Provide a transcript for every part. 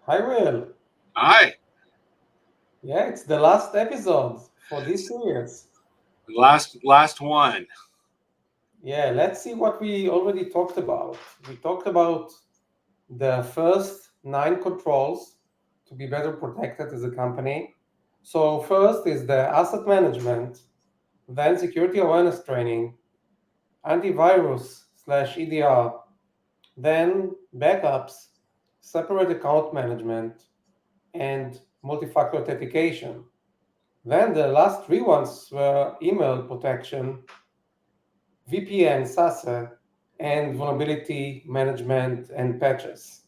Hi, Will. Hi, Yeah, it's the last episode for this series. last one. Yeah, let's see what we already talked about. We talked about the first nine controls to be better protected as a company. So, first is the asset management, then security awareness training, antivirus slash EDR, then backups, separate account management, and multi factor authentication. Then the last three ones were email protection, VPN, SASE, and vulnerability management and patches.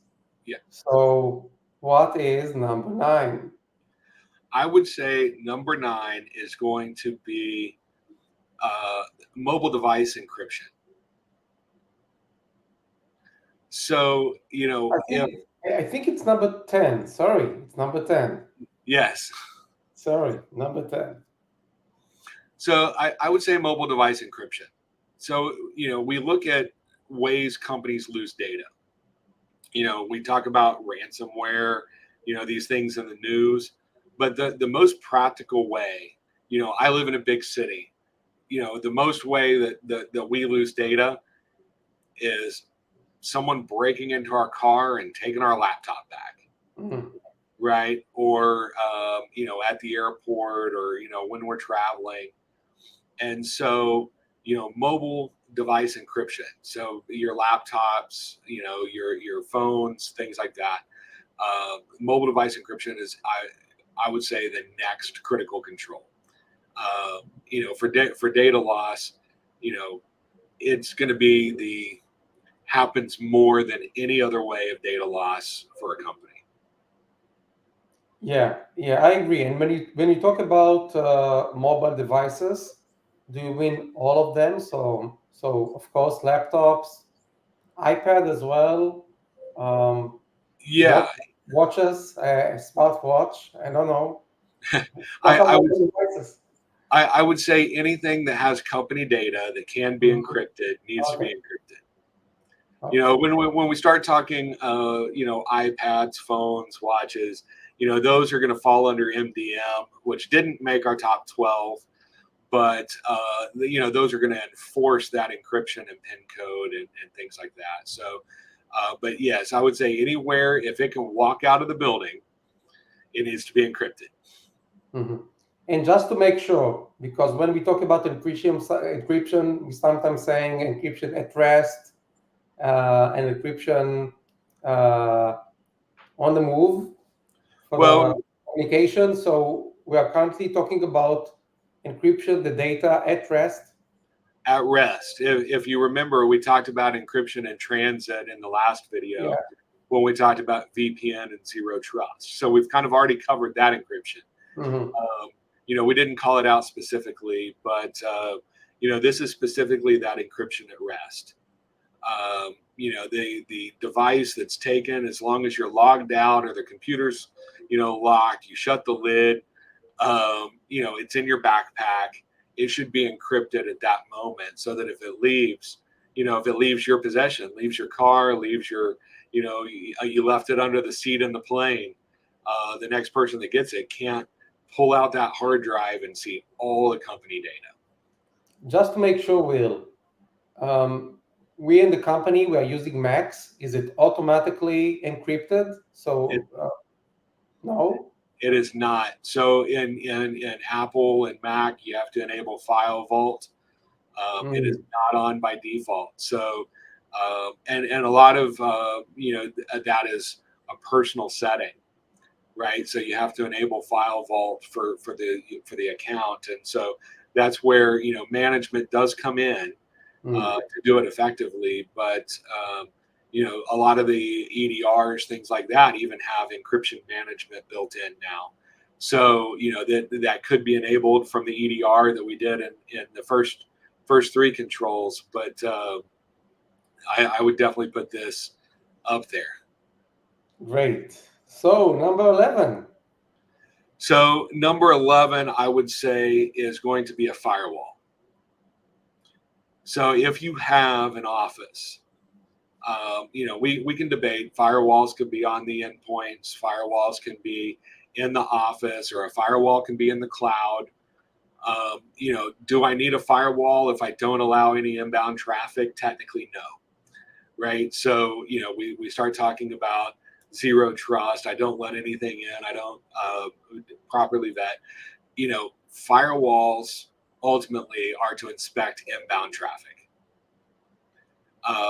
Yeah, So, what is number nine? I would say number nine is going to be uh, mobile device encryption. So I if think I think it's number 10. Sorry, it's number 10. yes, Sorry, number 10. so I would say mobile device encryption. So we look at ways companies lose data. We talk about ransomware. These things in the news, but the most practical way. I live in a big city. The most way that we lose data is someone breaking into our car and taking our laptop back, Mhm. right? Or at the airport, or when we're traveling. And so mobile device encryption. So your laptops, your phones, things like that. Mobile device encryption is I would say the next critical control. For data loss, you know it's going to be the happens more than any other way of data loss for a company. Yeah, I agree. And when you talk about mobile devices, do you mean all of them? So of course, laptops, iPad as well, um, Yeah, watch, watches, smartwatch. I don't know. I, What are I would mobile devices? I would say anything that has company data that can be Mhm. encrypted needs to be Okay, encrypted. okay. When we start talking, iPads, phones, watches, those are going to fall under MDM, which didn't make our top 12, but those are going to enforce that encryption and PIN code and things like that. So, but yes, I would say anywhere if it can walk out of the building, it needs to be encrypted. Mhm. And just to make sure, because when we talk about encryption, we sometimes saying encryption at rest and encryption uh, on the move for the Well, communication. So we are currently talking about encryption, the data at rest. at rest. If you remember, we talked about encryption in transit in the last Yeah. video when we talked about VPN and zero trust. So we've kind of already covered that encryption. Hmm. We didn't call it out specifically, but this is specifically that encryption at rest. The device that's taken, as long as you're logged out or the computer's locked, you shut the lid. It's in your backpack. It should be encrypted at that moment, so that if it leaves your possession, leaves your car, leaves your, you left it under the seat in the plane, the next person that gets it can't pull out that hard drive and see all the company data. Just to make sure, Will, we in the company we are using Macs. Is it automatically encrypted? It, So no. it is not. So in Apple and Mac, you have to enable File Vault. It is Mm. not on by default. So, and a lot of that is a personal setting, right? So you have to enable File Vault for the account, and so that's where management does come in Mm. to do it effectively. But a lot of the EDRs, things like that, even have encryption management built in now. So that could be enabled from the EDR that we did in the first three controls. But I would definitely put this up there. Great. So number 11. So number 11, I would say, is going to be a firewall. So if you have an office We can debate. Firewalls can be on the endpoints. Firewalls can be in the office, or a firewall can be in the cloud. Do I need a firewall if I don't allow any inbound traffic? Technically, no. Right. So, we start talking about zero trust. I don't let anything in. I don't properly vet. Firewalls ultimately are to inspect inbound traffic,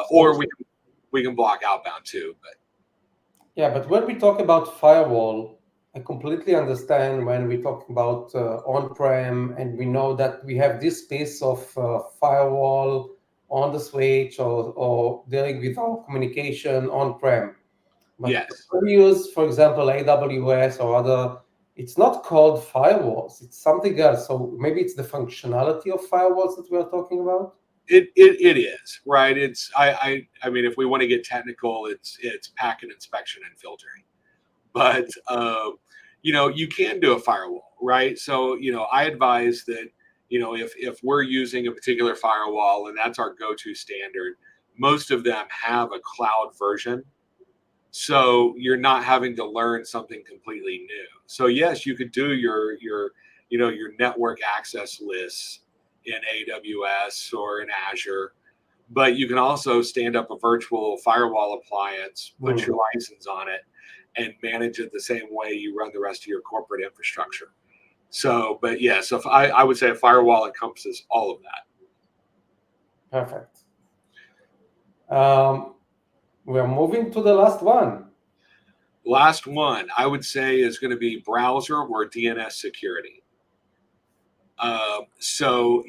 or we can block outbound too. But Yeah, but when we talk about firewall, I completely understand when we talk about on-prem, and we know that we have this piece of firewall on the switch, or dealing with our communication on-prem. But yes, when we use, for example, AWS or other, it's not called firewalls. It's something else. So maybe it's the functionality of firewalls that we are talking about. it is right. I mean, if we want to get technical, it's packet inspection and filtering. But you can do a firewall, right? So I advise that if we're using a particular firewall and that's our go-to standard, most of them have a cloud version, so you're not having to learn something completely new. So yes, you could do your network access lists in AWS or in Azure, but you can also stand up a virtual firewall appliance, put your license on it, and manage it the same way you run the rest of your corporate infrastructure. So, but yeah, so if I would say a firewall encompasses all of that. Perfect. We're moving to the last one. Last one I would say is going to be browser or DNS security. So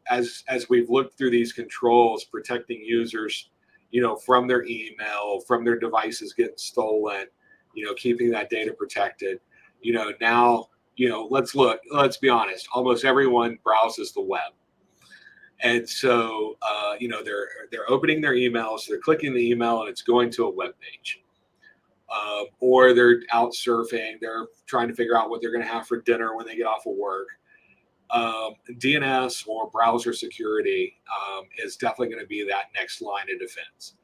as we've looked through these controls, protecting users, from their email, from their devices getting stolen, keeping that data protected. Now, let's be honest, almost everyone browses the web. And so, they're opening their emails, they're clicking the email, and it's going to a web page. Or they're out surfing, they're trying to figure out what they're going to have for dinner when they get off of work. DNS or browser security is definitely going to be that next line of defense.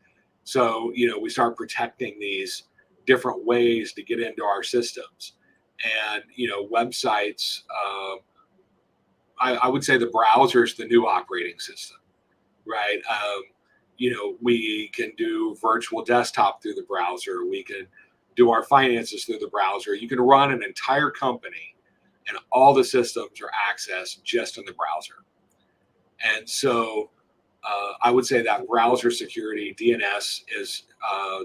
So, we start protecting these different ways to get into our systems. And, websites, I would say the browser is the new operating system, right? We can do virtual desktop through the browser. We can do our finances through the browser. You can run an entire company and all the systems are accessed just in the browser. And so I would say that browser security, DNS, is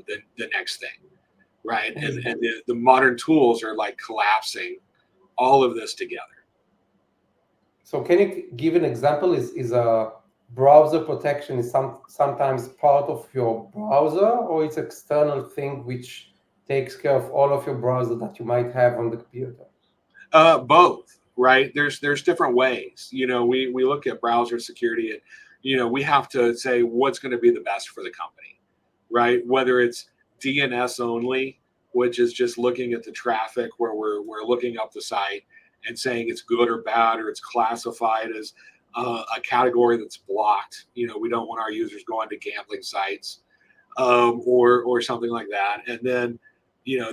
the next thing, right? And the modern tools are like collapsing all of this together. So can you give an example? Is a browser protection is sometimes part of your browser, or it's external thing which takes care of all of your browser that you might have on the computer? Both, right? There's different ways. We look at browser security, and we have to say what's going to be the best for the company, right? Whether it's DNS only, which is just looking at the traffic where we're looking up the site and saying it's good or bad, or it's classified as a category that's blocked. We don't want our users going to gambling sites, or something like that. And then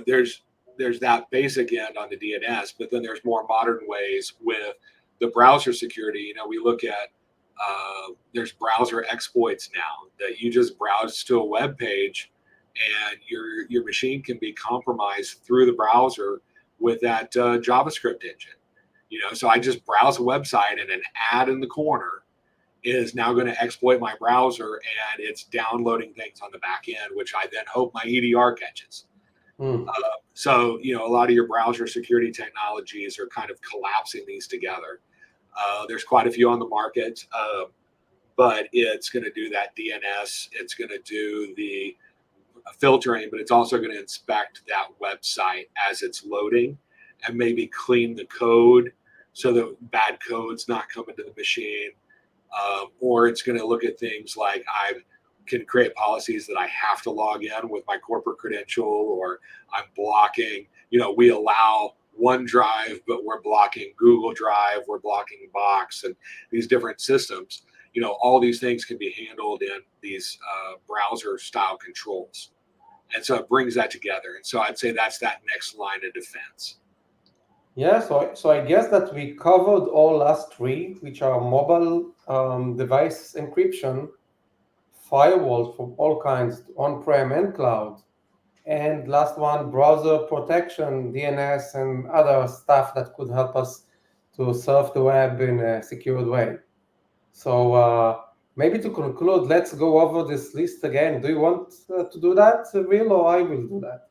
there's that basic end on the DNS, but then there's more modern ways with the browser security. We look at there's browser exploits now that you just browse to a web page, and your machine can be compromised through the browser with that JavaScript engine. So I just browse a website, and an ad in the corner is now going to exploit my browser, and it's downloading things on the back end, which I then hope my EDR catches. So, a lot of your browser security technologies are kind of collapsing these together. There's quite a few on the market, but it's going to do that DNS. It's going to do the filtering, but it's also going to inspect that website as it's loading and maybe clean the code so that bad code's not coming to the machine. Or it's going to look at things like I can create policies that I have to log in with my corporate credential, or I'm blocking, we allow OneDrive, but we're blocking Google Drive, we're blocking Box, and these different systems. all these things can be handled in these browser style controls. And so it brings that together. And so I'd say that's that next line of defense. Yeah, so I guess that we covered all last three, which are mobile device encryption, firewalls for all kinds, on-prem and cloud, and last one, browser protection, DNS, and other stuff that could help us to surf the web in a secured way. So maybe to conclude, let's go over this list again. Do you want to do that, Will, or I will do that?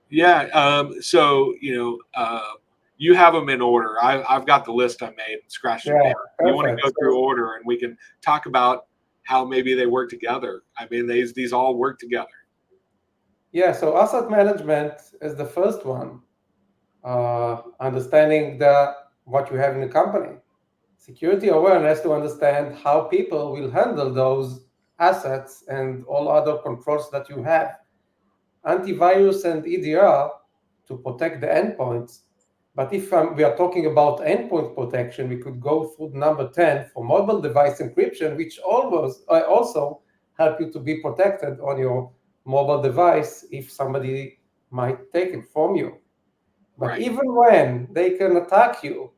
Yeah. So, you have them in order. I've got the list I made and scratched them Yeah, down. You want to perfect. go through order and we can talk about how maybe they work together. I mean, these all work together. Yeah, so asset management is the first one. Understanding what you have in the company. Security awareness to understand how people will handle those assets and all other controls that you have. Antivirus and EDR to protect the endpoints. But if we are talking about endpoint protection, we could go through number 10 for mobile device encryption, which also help you to be protected on your mobile device if somebody might take it from you. But Right. even when they can attack you,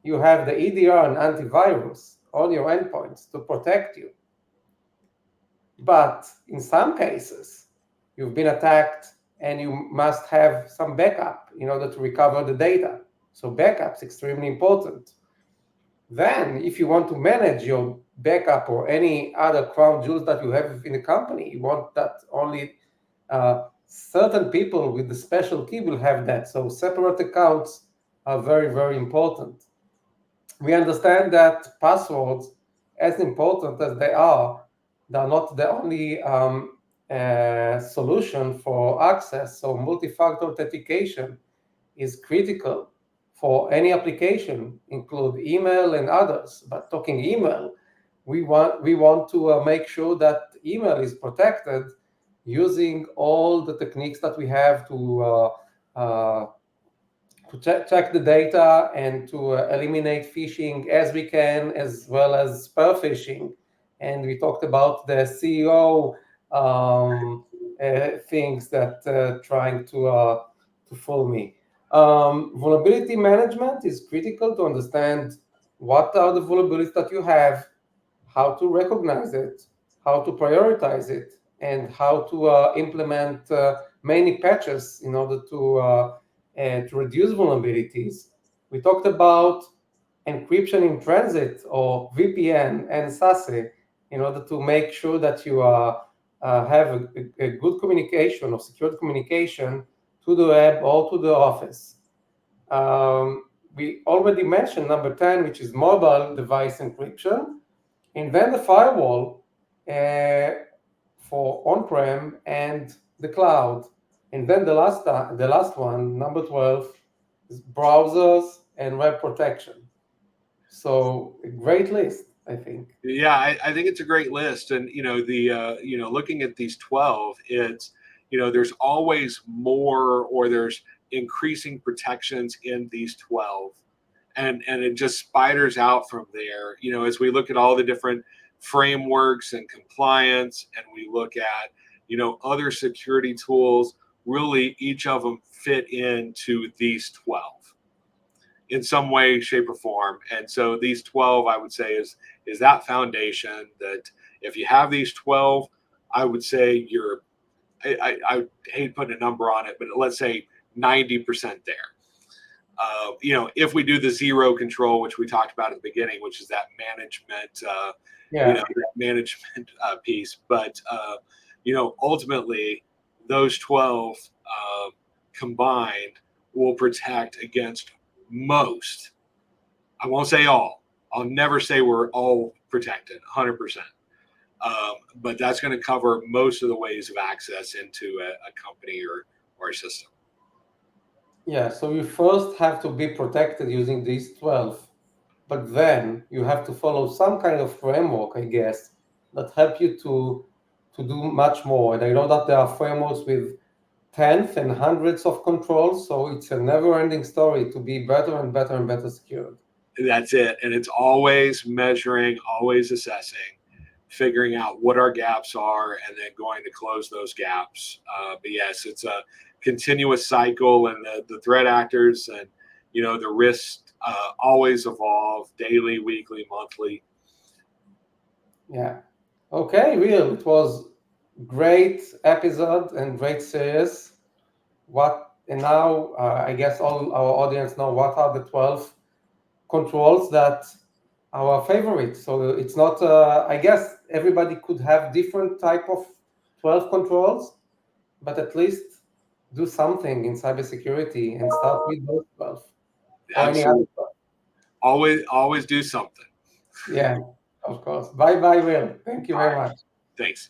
you have the EDR and antivirus on your endpoints to protect you. But in some cases, you've been attacked and you must have some backup in order to recover the data. So backup's extremely important. Then, if you want to manage your backup or any other crown jewels that you have in the company, you want that only certain people with the special key will have that. So separate accounts are very, very important. We understand that passwords, as important as they're not the only solution for access. So multi-factor authentication is critical for any application, include email and others. But talking email, we want to make sure that email is protected using all the techniques that we have to check the data and to eliminate phishing as we can, as well as spur phishing. And we talked about the CEO things that trying to fool me. Vulnerability management is critical to understand what are the vulnerabilities that you have, how to recognize it, how to prioritize it, and how to implement many patches in order to reduce vulnerabilities. We talked about encryption in transit or VPN and SASE in order to make sure that you have a good communication or secured communication to the web or to the office. We already mentioned number 10, which is mobile device encryption, and then the firewall for on-prem and the cloud. And then the last one, number 12, is browsers and web protection. So a great list, I think. Yeah, I think it's a great list. And, looking at these 12, it's, there's always more or there's increasing protections in these 12. And it just spiders out from there, as we look at all the different frameworks and compliance, and we look at, other security tools, really each of them fit into these 12 in some way, shape, or form. And so these 12, I would say, is that foundation that if you have these 12, I would say I hate putting a number on it, but let's say 90% there. If we do the zero control, which we talked about at the beginning, which is that management, piece, but ultimately those 12 combined will protect against most. I won't say all. I'll never say we're all protected 100%. But that's going to cover most of the ways of access into a company or a system. Yeah, so you first have to be protected using these 12, but then you have to follow some kind of framework, I guess, that help you to do much more. And I know that there are frameworks with tens and hundreds of controls, so it's a never-ending story to be better and better and better secured. That's it. And it's always measuring, always assessing, figuring out what our gaps are, and then going to close those gaps. But yes, it's a continuous cycle, and the threat actors and the risks always evolve daily, weekly, monthly. Yeah. Okay, Will. It was great episode and great series. And now I guess all our audience know what are the 12 controls that our favorite. So it's not. I guess everybody could have different type of 12 controls, but at least do something in cybersecurity and start with those 12 or any other Absolutely. 12. Always do something. Yeah, of course. Bye bye, Will. Thank you All very right. much. Thanks.